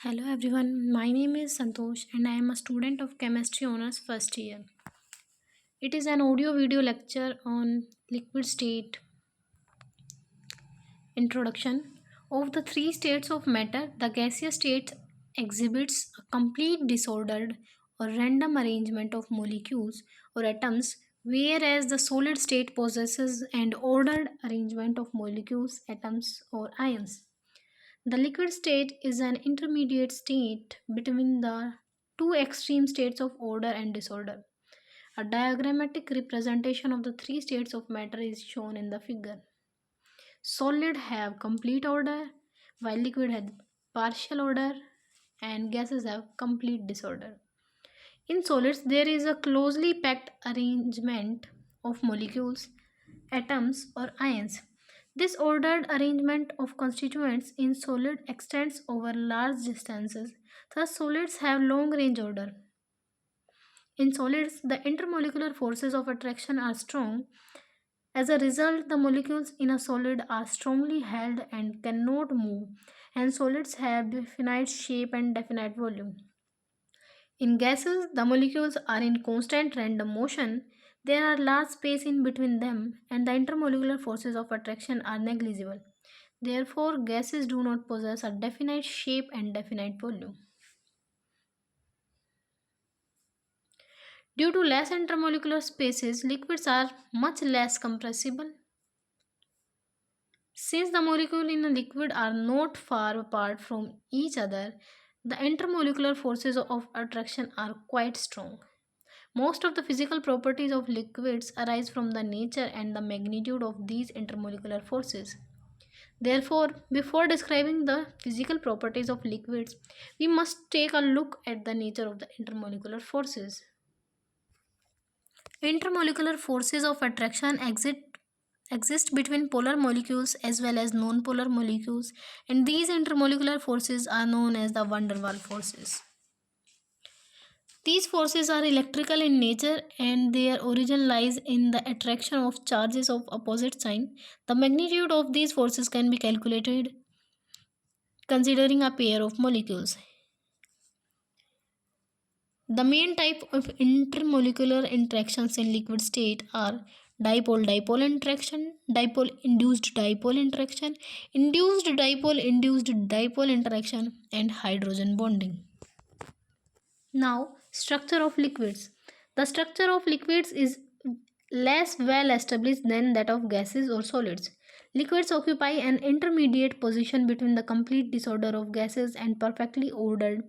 Hello everyone, my name is Santosh and I am a student of Chemistry Honours first year. It is an audio video lecture on liquid state introduction. Of the three states of matter, the gaseous state exhibits a complete disordered or random arrangement of molecules or atoms, whereas the solid state possesses an ordered arrangement of molecules, atoms, or ions. The liquid state is an intermediate state between the two extreme states of order and disorder. A diagrammatic representation of the three states of matter is shown in the figure. Solid have complete order, while liquid has partial order, and gases have complete disorder. In solids, there is a closely packed arrangement of molecules, atoms, or ions. This ordered arrangement of constituents in solid extends over large distances. Thus, solids have long range order. In solids, the intermolecular forces of attraction are strong. As a result, the molecules in a solid are strongly held and cannot move, and solids have definite shape and definite volume. In gases, the molecules are in constant random motion. There are large space in between them, and the intermolecular forces of attraction are negligible. Therefore, gases do not possess a definite shape and definite volume. Due to less intermolecular spaces, liquids are much less compressible. Since the molecules in a liquid are not far apart from each other, the intermolecular forces of attraction are quite strong. Most of the physical properties of liquids arise from the nature and the magnitude of these intermolecular forces. Therefore, before describing the physical properties of liquids, we must take a look at the nature of the intermolecular forces. Intermolecular forces of attraction exist between polar molecules as well as non-polar molecules, and these intermolecular forces are known as the van der Waals forces. These forces are electrical in nature and their origin lies in the attraction of charges of opposite sign. The magnitude of these forces can be calculated considering a pair of molecules. The main type of intermolecular interactions in liquid state are dipole-dipole interaction, dipole-induced dipole interaction, induced dipole interaction, and hydrogen bonding. Now, structure of liquids. The structure of liquids is less well established than that of gases or solids. Liquids occupy an intermediate position between the complete disorder of gases and perfectly ordered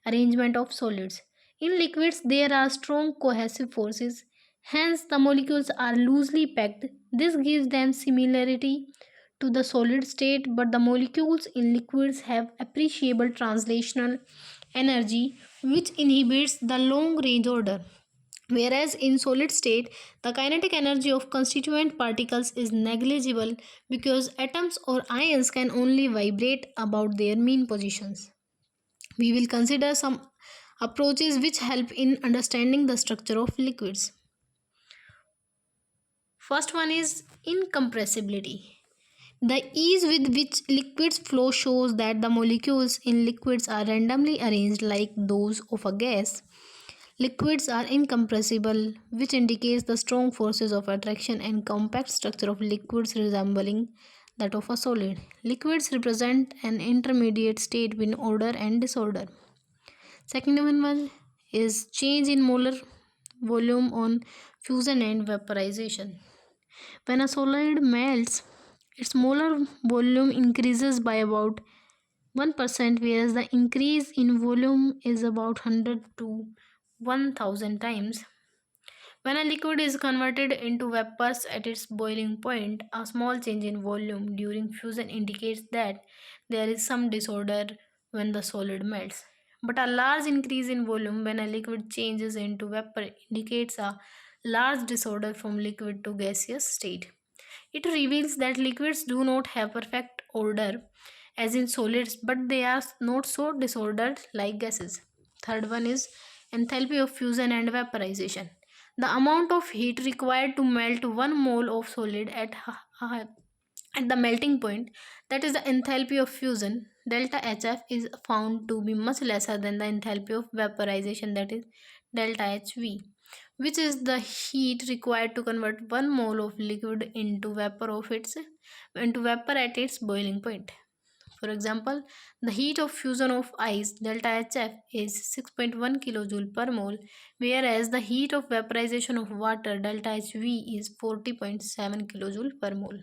arrangement of solids. In liquids, there are strong cohesive forces, hence, the molecules are loosely packed. This gives them similarity to the solid state, but the molecules in liquids have appreciable translational energy which inhibits the long range order. Whereas in solid state, the kinetic energy of constituent particles is negligible because atoms or ions can only vibrate about their mean positions. We will consider some approaches which help in understanding the structure of liquids. First one is incompressibility. The ease with which liquids flow shows that the molecules in liquids are randomly arranged like those of a gas. Liquids are incompressible, which indicates the strong forces of attraction and compact structure of liquids resembling that of a solid. Liquids represent an intermediate state between order and disorder. Second one is change in molar volume on fusion and vaporization. When a solid melts, its molar volume increases by about 1%, whereas the increase in volume is about 100 to 1000 times. When a liquid is converted into vapors at its boiling point, a small change in volume during fusion indicates that there is some disorder when the solid melts. But a large increase in volume when a liquid changes into vapor indicates a large disorder from liquid to gaseous state. It reveals that liquids do not have perfect order as in solids, but they are not so disordered like gases. Third one is enthalpy of fusion and vaporization. The amount of heat required to melt 1 mole of solid at At the melting point, that is the enthalpy of fusion, delta HF is found to be much lesser than the enthalpy of vaporization, that is delta HV, which is the heat required to convert 1 mole of liquid into vapor at its boiling point. For example, the heat of fusion of ice delta HF is 6.1 kJ per mole, whereas the heat of vaporization of water delta HV is 40.7 kJ per mole.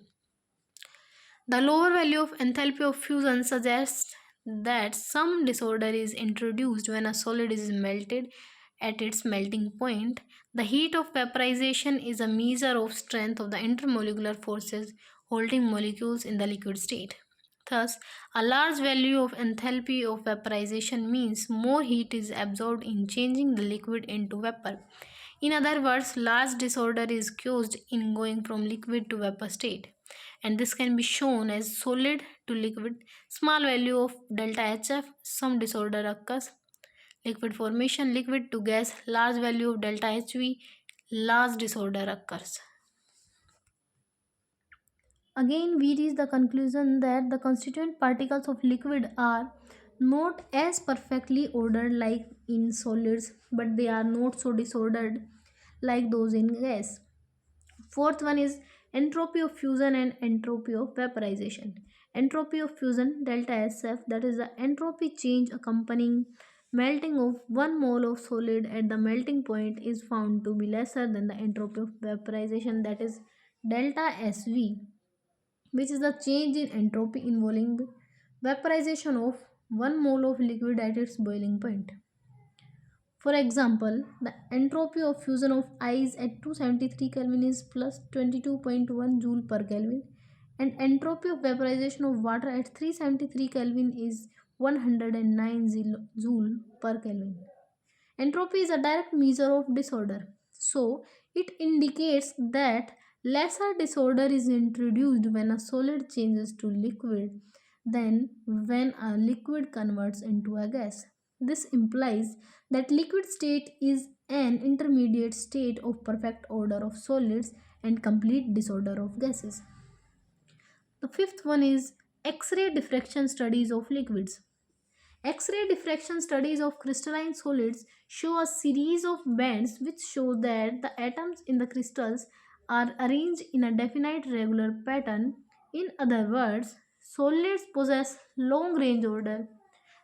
The lower value of enthalpy of fusion suggests that some disorder is introduced when a solid is melted at its melting point. The heat of vaporization is a measure of strength of the intermolecular forces holding molecules in the liquid state. Thus, a large value of enthalpy of vaporization means more heat is absorbed in changing the liquid into vapor. In other words, large disorder is caused in going from liquid to vapor state, and this can be shown as solid to liquid. Small value of delta HF, some disorder occurs. Liquid formation, liquid to gas, large value of delta HV, large disorder occurs. Again, we reach the conclusion that the constituent particles of liquid are not as perfectly ordered like in solids, but they are not so disordered like those in gas. Fourth one is entropy of fusion and entropy of vaporization. Entropy of fusion delta SF, that is the entropy change accompanying melting of 1 mole of solid at the melting point, is found to be lesser than the entropy of vaporization, that is delta SV, which is the change in entropy involving the vaporization of 1 mole of liquid at its boiling point. For example, the entropy of fusion of ice at 273 Kelvin is plus 22.1 joule per Kelvin, and entropy of vaporization of water at 373 Kelvin is 109 joule per Kelvin. Entropy is a direct measure of disorder, so it indicates that lesser disorder is introduced when a solid changes to liquid than when a liquid converts into a gas. This implies that liquid state is an intermediate state of perfect order of solids and complete disorder of gases. The fifth one is X-ray diffraction studies of liquids. X-ray diffraction studies of crystalline solids show a series of bands which show that the atoms in the crystals are arranged in a definite regular pattern. In other words, solids possess long range order.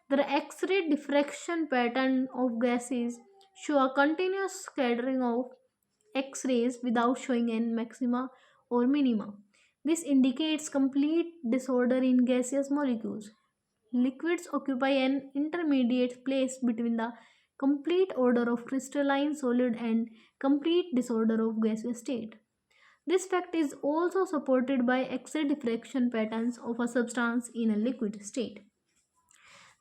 The X-ray diffraction pattern of gases show a continuous scattering of X-rays without showing any maxima or minima. This indicates complete disorder in gaseous molecules. Liquids occupy an intermediate place between the complete order of crystalline solid and complete disorder of gaseous state. This fact is also supported by X-ray diffraction patterns of a substance in a liquid state.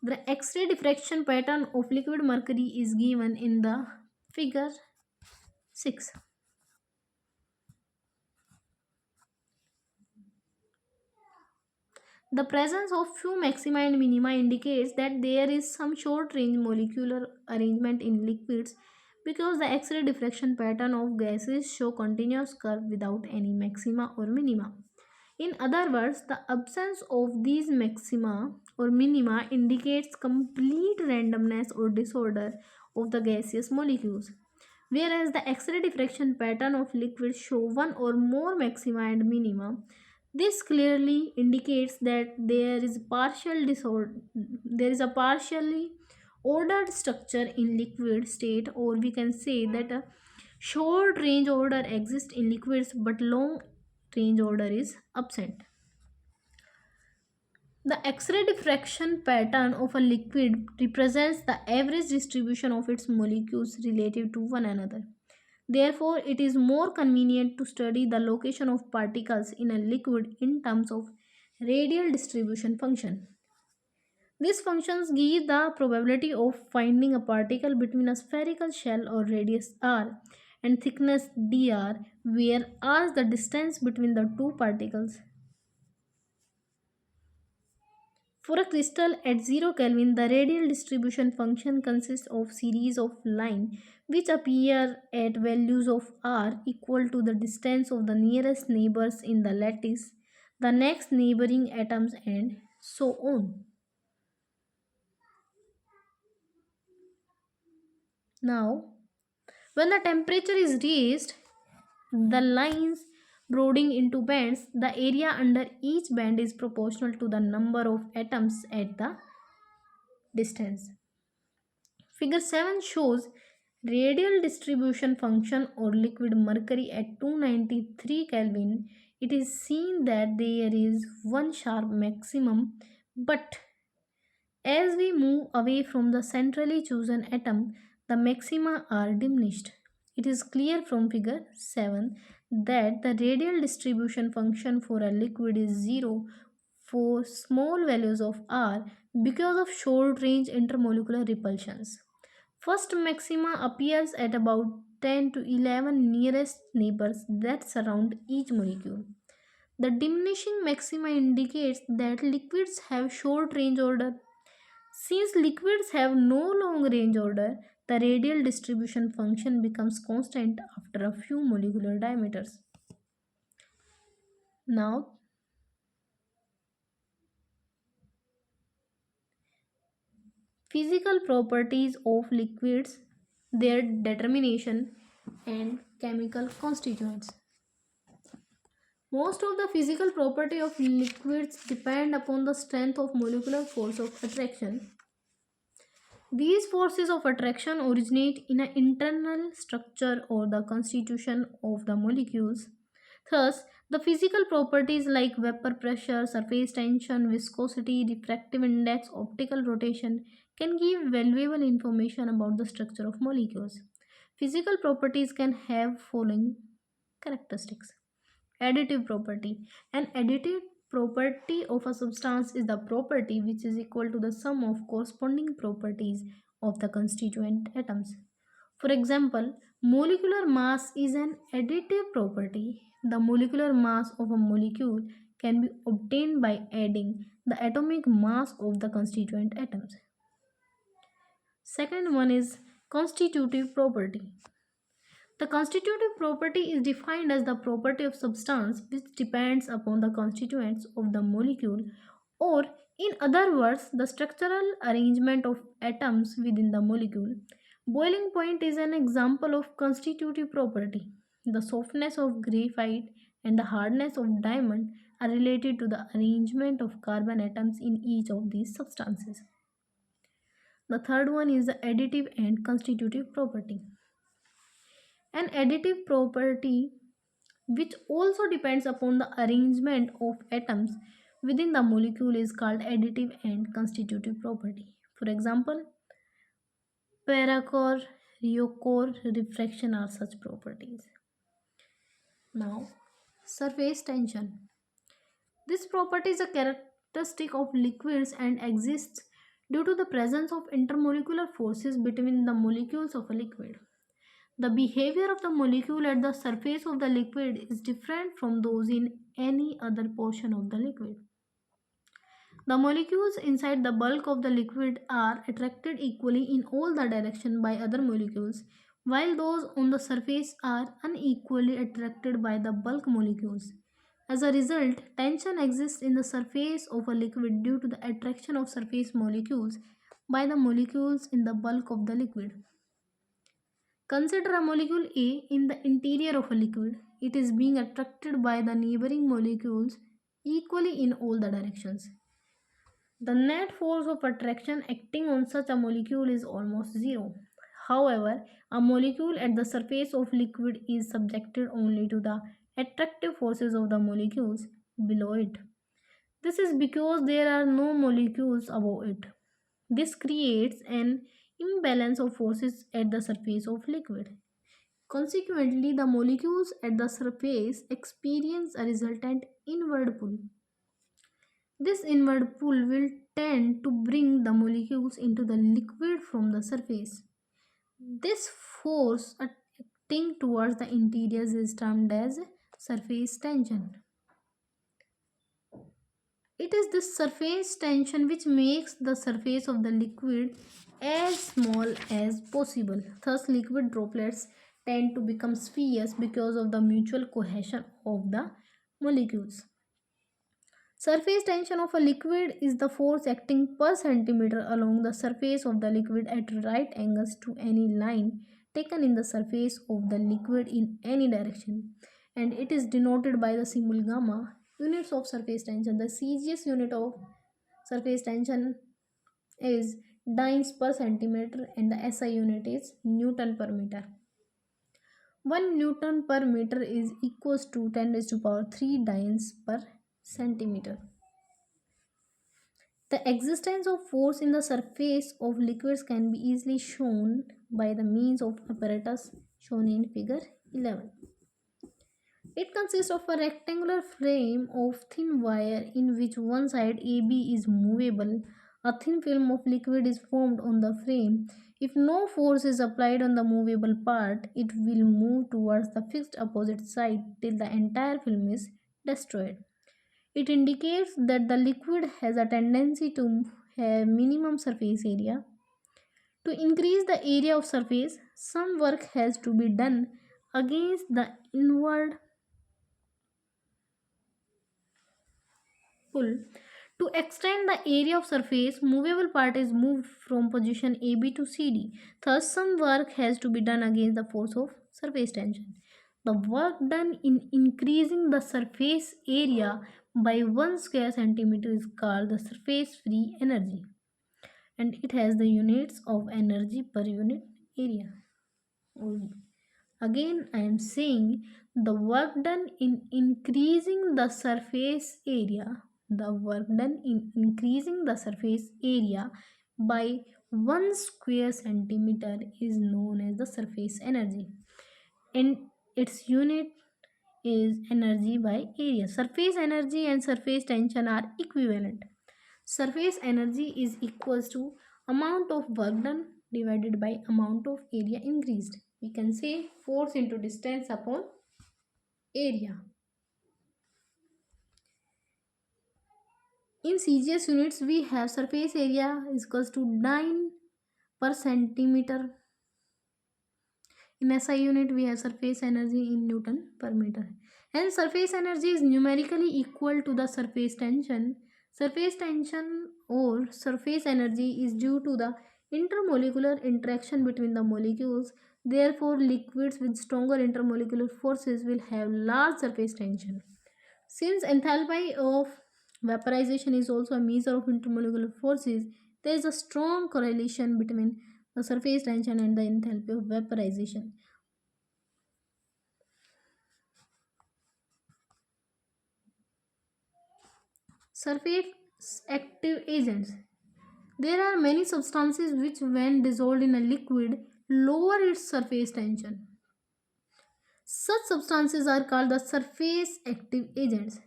The X-ray diffraction pattern of liquid mercury is given in the figure 6. The presence of few maxima and minima indicates that there is some short range molecular arrangement in liquids because the X-ray diffraction pattern of gases show continuous curve without any maxima or minima. In other words, the absence of these maxima or minima indicates complete randomness or disorder of the gaseous molecules, whereas the X-ray diffraction pattern of liquids show one or more maxima and minima. This clearly indicates that there is a partially ordered structure in liquid state, or we can say that a short range order exists in liquids but long range order is absent. The X-ray diffraction pattern of a liquid represents the average distribution of its molecules relative to one another. Therefore, it is more convenient to study the location of particles in a liquid in terms of radial distribution function. These functions give the probability of finding a particle between a spherical shell or radius r and thickness dr, where r is the distance between the two particles. For a crystal at 0 Kelvin, the radial distribution function consists of series of lines which appear at values of r equal to the distance of the nearest neighbors in the lattice. the next neighboring atoms, and so on. Now, when the temperature is raised, the lines broadening into bands, the area under each band is proportional to the number of atoms at the distance. Figure 7 shows radial distribution function or liquid mercury at 293 Kelvin. It is seen that there is one sharp maximum, but as we move away from the centrally chosen atom, the maxima are diminished. It is clear from figure 7 that the radial distribution function for a liquid is 0 for small values of r because of short range intermolecular repulsions. First maxima appears at about 10 to 11 nearest neighbors that surround each molecule. The diminishing maxima indicates that liquids have short range order. Since liquids have no long range order, the radial distribution function becomes constant after a few molecular diameters. Now, physical properties of liquids, their determination, and chemical constituents. Most of the physical property of liquids depend upon the strength of molecular force of attraction. These forces of attraction originate in an internal structure or the constitution of the molecules. Thus, the physical properties like vapor pressure, surface tension, viscosity, refractive index, optical rotation can give valuable information about the structure of molecules. Physical properties can have following characteristics. Additive property. An additive property of a substance is the property which is equal to the sum of corresponding properties of the constituent atoms. For example, molecular mass is an additive property. The molecular mass of a molecule can be obtained by adding the atomic mass of the constituent atoms. Second one is constitutive property. The constitutive property is defined as the property of substance which depends upon the constituents of the molecule, or in other words, the structural arrangement of atoms within the molecule. Boiling point is an example of constitutive property. The softness of graphite and the hardness of diamond are related to the arrangement of carbon atoms in each of these substances. The third one is the additive and constitutive property. An additive property which also depends upon the arrangement of atoms within the molecule is called additive and constitutive property. For example, paracore, rheocore, refraction are such properties. Now, surface tension. This property is a characteristic of liquids and exists due to the presence of intermolecular forces between the molecules of a liquid. The behavior of the molecule at the surface of the liquid is different from those in any other portion of the liquid. The molecules inside the bulk of the liquid are attracted equally in all the directions by other molecules, while those on the surface are unequally attracted by the bulk molecules. As a result, tension exists in the surface of a liquid due to the attraction of surface molecules by the molecules in the bulk of the liquid. Consider a molecule A in the interior of a liquid. It is being attracted by the neighboring molecules equally in all the directions. The net force of attraction acting on such a molecule is almost zero. However, a molecule at the surface of liquid is subjected only to the attractive forces of the molecules below it. This is because there are no molecules above it. This creates an imbalance of forces at the surface of liquid. Consequently, the molecules at the surface experience a resultant inward pull. This inward pull will tend to bring the molecules into the liquid from the surface. This force acting towards the interiors is termed as surface tension. It is this surface tension which makes the surface of the liquid as small as possible. Thus, liquid droplets tend to become spheres because of the mutual cohesion of the molecules. Surface tension of a liquid is the force acting per centimeter along the surface of the liquid at right angles to any line taken in the surface of the liquid in any direction, and it is denoted by the symbol gamma. Units of surface tension. The CGS unit of surface tension is dynes per centimeter and the SI unit is Newton per meter. 1 Newton per meter is equals to 10 raised to power 3 dynes per centimeter. The existence of force in the surface of liquids can be easily shown by the means of apparatus shown in figure 11. It consists of a rectangular frame of thin wire in which one side AB is movable. A thin film of liquid is formed on the frame. If no force is applied on the movable part, it will move towards the fixed opposite side till the entire film is destroyed. It indicates that the liquid has a tendency to have minimum surface area. To increase the area of surface, some work has to be done against the inward pull. To extend the area of surface, movable part is moved from position AB to CD. Thus, some work has to be done against the force of surface tension. The work done in increasing the surface area by 1 square centimeter is called the surface free energy, and it has the units of energy per unit area. Again, I am saying the work done in increasing the surface area, the work done in increasing the surface area by 1 square centimeter is known as the surface energy, and its unit is energy by area. Surface energy and surface tension are equivalent. Surface energy is equals to amount of work done divided by amount of area increased. We can say force into distance upon area. In CGS units, we have surface area is equals to 9 per centimeter. In SI unit, we have surface energy in Newton per meter. And surface energy is numerically equal to the surface tension. Surface tension or surface energy is due to the intermolecular interaction between the molecules. Therefore, liquids with stronger intermolecular forces will have large surface tension. Since enthalpy of vaporization is also a measure of intermolecular forces, there is a strong correlation between the surface tension and the enthalpy of vaporization. Surface active agents. There are many substances which, when dissolved in a liquid, lower its surface tension. Such substances are called the surface active agents.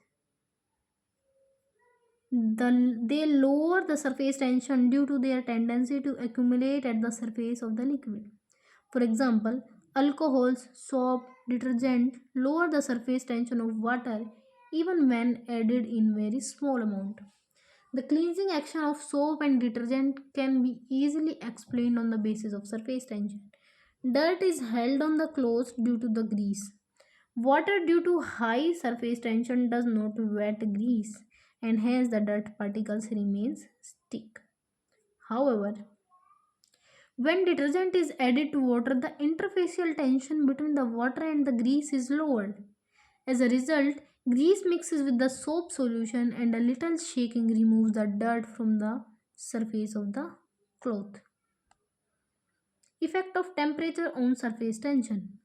They lower the surface tension due to their tendency to accumulate at the surface of the liquid. For example, alcohols, soap, detergent lower the surface tension of water even when added in very small amount. The cleansing action of soap and detergent can be easily explained on the basis of surface tension. Dirt is held on the clothes due to the grease. Water, due to high surface tension, does not wet grease, and hence the dirt particles remains stick. However, when detergent is added to water, the interfacial tension between the water and the grease is lowered. As a result, grease mixes with the soap solution and a little shaking removes the dirt from the surface of the cloth. Effect of temperature on surface tension.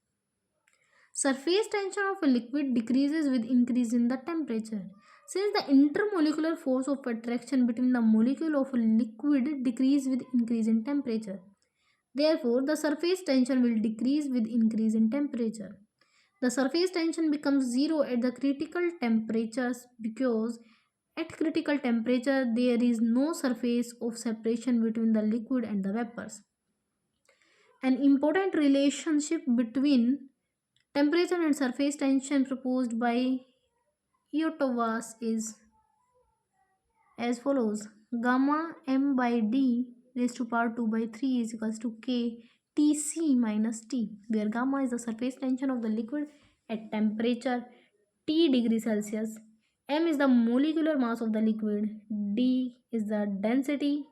Surface tension of a liquid decreases with increase in the temperature. Since the intermolecular force of attraction between the molecule of a liquid decreases with increase in temperature. Therefore, the surface tension will decrease with increase in temperature. The surface tension becomes zero at the critical temperatures because at critical temperature there is no surface of separation between the liquid and the vapors. An important relationship between temperature and surface tension proposed by Eötvös is as follows: gamma m by d raised to power 2 by 3 is equals to k Tc minus T, where gamma is the surface tension of the liquid at temperature T degree Celsius M is the molecular mass of the liquid. D is the density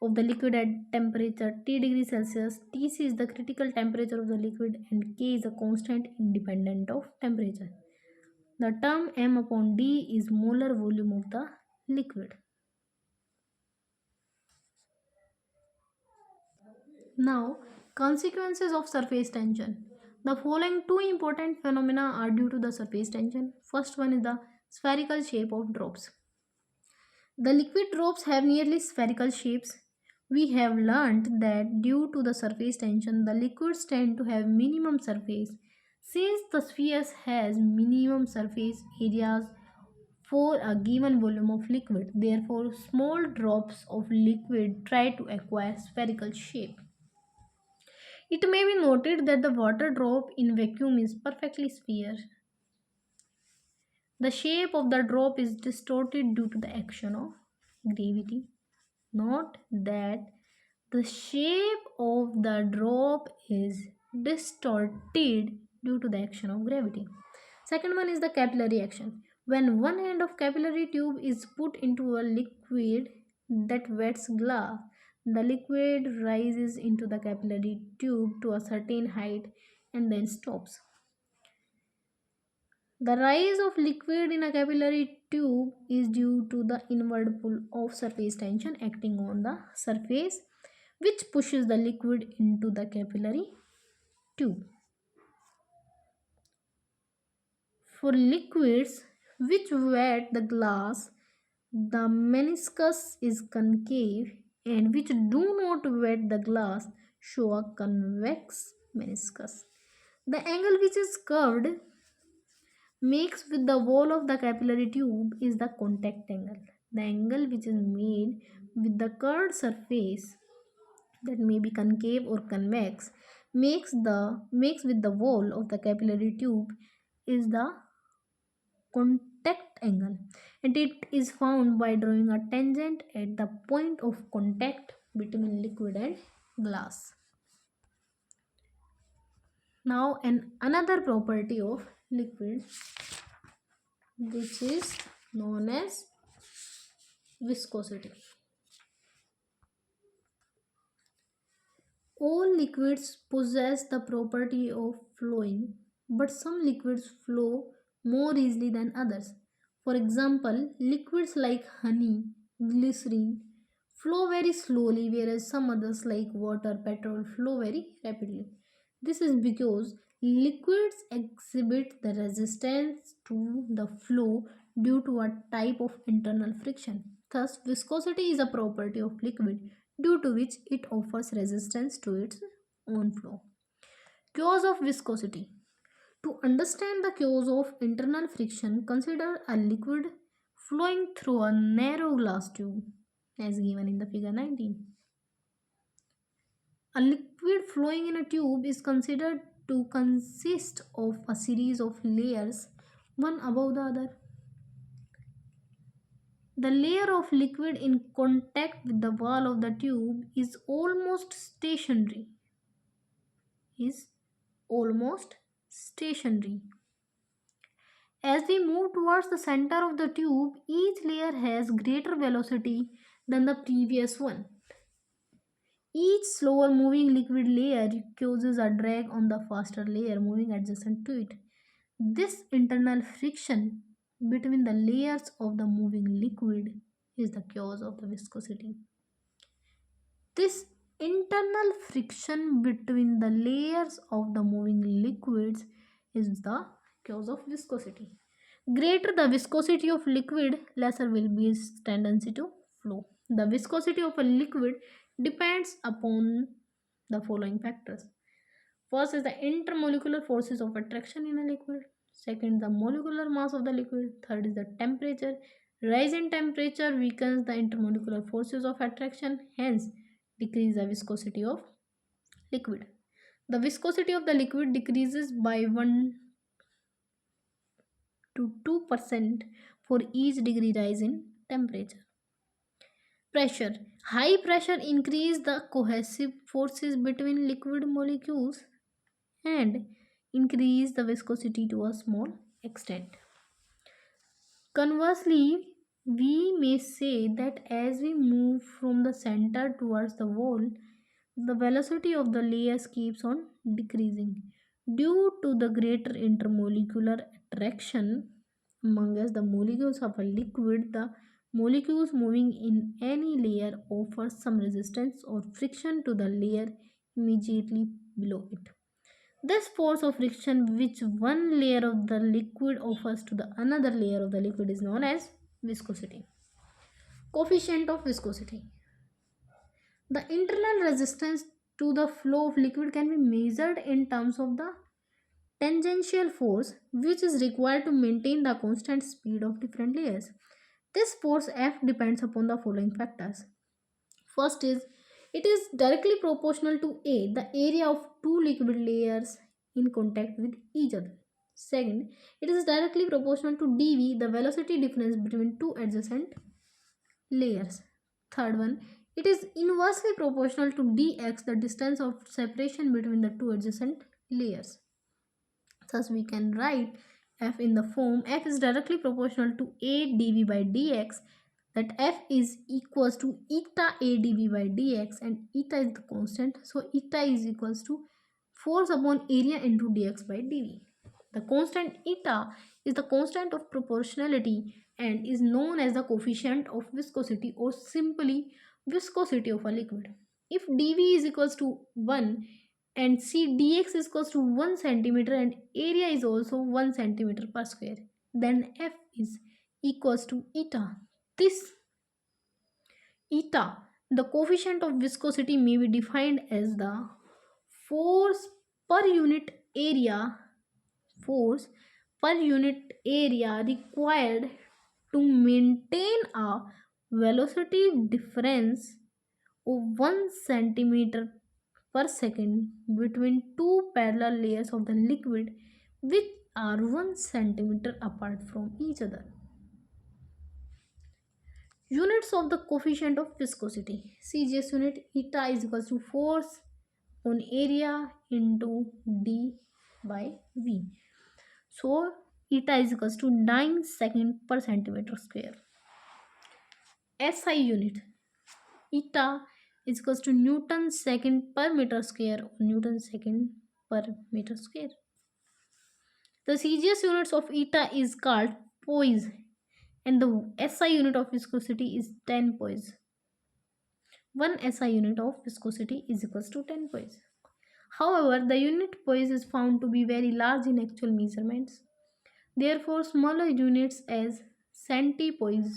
of the liquid at temperature T degrees Celsius. Tc is the critical temperature of the liquid, and K is a constant independent of temperature. The term m upon d is molar volume of the liquid. Now, consequences of surface tension. The following two important phenomena are due to the surface tension. First one is the spherical shape of drops. The liquid drops have nearly spherical shapes. We have learnt that due to the surface tension, the liquids tend to have minimum surface. Since the sphere has minimum surface areas for a given volume of liquid, therefore small drops of liquid try to acquire spherical shape. It may be noted that the water drop in vacuum is perfectly sphere. The shape of the drop is distorted due to the action of gravity. Note that the shape of the drop is distorted due to the action of gravity. Second one is the capillary action. When one end of capillary tube is put into a liquid that wets glass, the liquid rises into the capillary tube to a certain height and then stops. The rise of liquid in a capillary tube is due to the inward pull of surface tension acting on the surface, which pushes the liquid into the capillary tube. For liquids which wet the glass, the meniscus is concave, and which do not wet the glass show a convex meniscus. The angle which is curved mixed with the wall of the capillary tube is the contact angle. The angle which is made with the curved surface, that may be concave or convex, makes with the wall of the capillary tube is the contact angle, and it is found by drawing a tangent at the point of contact between liquid and glass. Now, another property of liquid, which is known as viscosity. All liquids possess the property of flowing, but some liquids flow more easily than others. For example, liquids like honey, glycerin flow very slowly, whereas some others like water, petrol flow very rapidly. This is because liquids exhibit the resistance to the flow due to a type of internal friction. Thus, viscosity is a property of liquid due to which it offers resistance to its own flow. Cause of viscosity. To understand the cause of internal friction, consider a liquid flowing through a narrow glass tube as given in the figure 19. A liquid flowing in a tube is considered to consist of a series of layers, one above the other. The layer of liquid in contact with the wall of the tube is almost stationary. Is almost stationary. As we move towards the center of the tube, each layer has greater velocity than the previous one. Each slower moving liquid layer causes a drag on the faster layer moving adjacent to it. This internal friction between the layers of the moving liquid is the cause of the viscosity. This internal friction between the layers of the moving liquids is the cause of viscosity. Greater the viscosity of liquid, lesser will be its tendency to flow. The viscosity of a liquid depends upon the following factors. First is the intermolecular forces of attraction in a liquid. Second, the molecular mass of the liquid. Third is the temperature. Rise in temperature weakens the intermolecular forces of attraction, hence decrease the viscosity of liquid. The viscosity of the liquid decreases by 1 to 2% for each degree rise in temperature. Pressure. High pressure increase the cohesive forces between liquid molecules and increase the viscosity to a small extent. Conversely, we may say that as we move from the center towards the wall, the velocity of the layers keeps on decreasing. Due to the greater intermolecular attraction among us, the molecules of a liquid, the molecules moving in any layer offers some resistance or friction to the layer immediately below it. This force of friction which one layer of the liquid offers to the another layer of the liquid is known as viscosity. Coefficient of viscosity. The internal resistance to the flow of liquid can be measured in terms of the tangential force which is required to maintain the constant speed of different layers. This force F depends upon the following factors. First is it is directly proportional to A, the area of two liquid layers in contact with each other. Second, it is directly proportional to dV, the velocity difference between two adjacent layers. Third one, it is inversely proportional to dx, the distance of separation between the two adjacent layers. Thus, we can write f in the form f is directly proportional to a dv by dx, that f is equals to eta a dv by dx, and eta is the constant, so eta is equals to force upon area into dx by dv. The constant eta is the constant of proportionality and is known as the coefficient of viscosity or simply viscosity of a liquid. If dv is equals to 1 and c dx is equals to 1 centimeter and area is also 1 centimeter per square, then f is equals to eta. This eta, the coefficient of viscosity, may be defined as the force per unit area force per unit area required to maintain a velocity difference of 1 centimeter per second between two parallel layers of the liquid which are 1 centimeter apart from each other. Units of the coefficient of viscosity. CGS unit, eta is equals to force on area into d by v. So eta is equals to 9 second per centimeter square. SI unit, eta is equals to Newton second per meter square or Newton second per meter square. The CGS units of eta is called poise and the SI unit of viscosity is 10 poise. 1 SI unit of viscosity is equals to 10 poise. However, the unit poise is found to be very large in actual measurements. Therefore, smaller units as centipoise,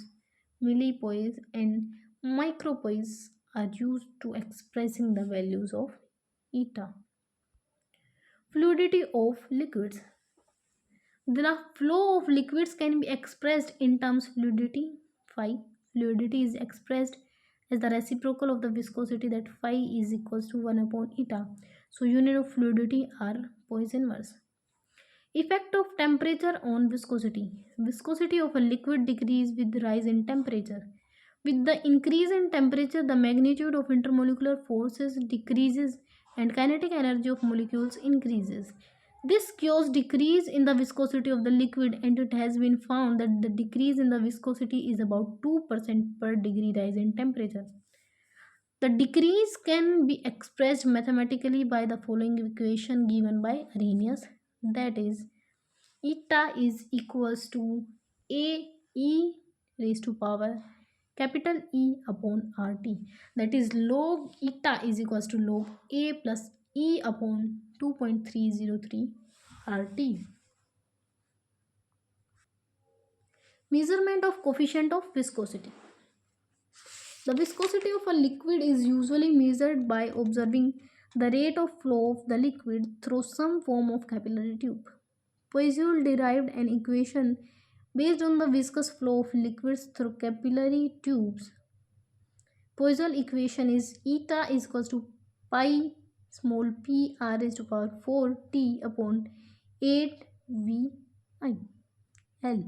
millipoise, and micropoise are used to expressing the values of eta. Fluidity of liquids. The flow of liquids can be expressed in terms fluidity phi. Fluidity is expressed as the reciprocal of the viscosity, that phi is equals to 1 upon eta. So unit of fluidity are Poisson inverse. Effect of temperature on viscosity. Viscosity of a liquid decreases with rise in temperature. With the increase in temperature, the magnitude of intermolecular forces decreases and kinetic energy of molecules increases. This causes decrease in the viscosity of the liquid, and it has been found that the decrease in the viscosity is about 2% per degree rise in temperature. The decrease can be expressed mathematically by the following equation given by Arrhenius, that is eta is equals to a e raised to power capital E upon RT, that is log eta is equals to log a plus E upon 2.303 RT. Measurement of coefficient of viscosity. The viscosity of a liquid is usually measured by observing the rate of flow of the liquid through some form of capillary tube. Poiseuille derived an equation based on the viscous flow of liquids through capillary tubes. Poiseuille equation is eta is equals to pi small p r raised to power 4 t upon 8 v I L,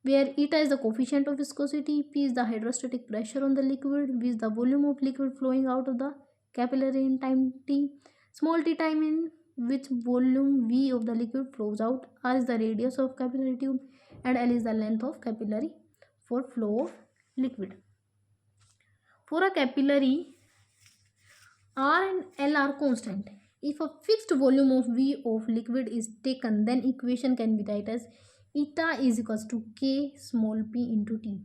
where eta is the coefficient of viscosity, p is the hydrostatic pressure on the liquid, v is the volume of liquid flowing out of the capillary in time t, small t time in which volume v of the liquid flows out, r is the radius of capillary tube, and L is the length of capillary for flow of liquid. For a capillary, R and L are constant. If a fixed volume of V of liquid is taken, then equation can be written as eta is equals to K small p into T,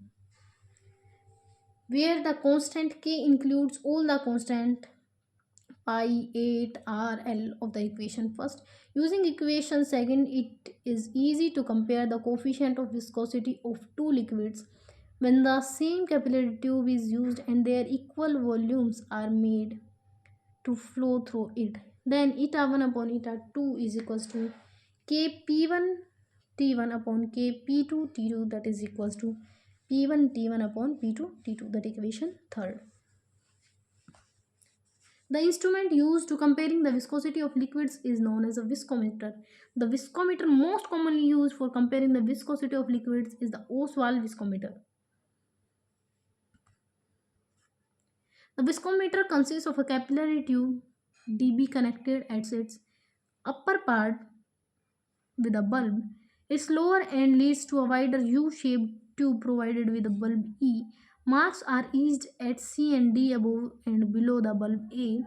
where the constant K includes all the constant pi 8 R L of the equation first. Using equation second, it is easy to compare the coefficient of viscosity of two liquids when the same capillary tube is used and their equal volumes are made to flow through it. Then eta 1 upon eta 2 is equals to k p1 t1 upon k p2 t2, that is equals to p1 t1 upon p2 t2, that equation third. The instrument used to comparing the viscosity of liquids is known as a viscometer. The viscometer most commonly used for comparing the viscosity of liquids is the Ostwald viscometer. The viscometer consists of a capillary tube DB connected at its upper part with a bulb. Its lower end leads to a wider U-shaped tube provided with a bulb E. Marks are etched at C and D above and below the bulb A.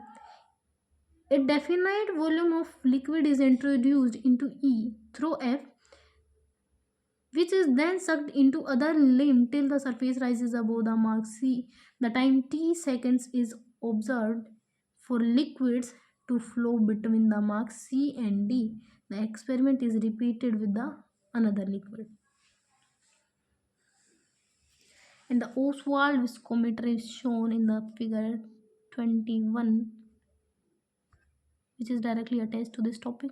A definite volume of liquid is introduced into E through F, which is then sucked into other limb till the surface rises above the mark C. The time T seconds is observed for liquids to flow between the marks C and D. The experiment is repeated with the another liquid. And the Ostwald viscometer is shown in the figure 21, which is directly attached to this topic.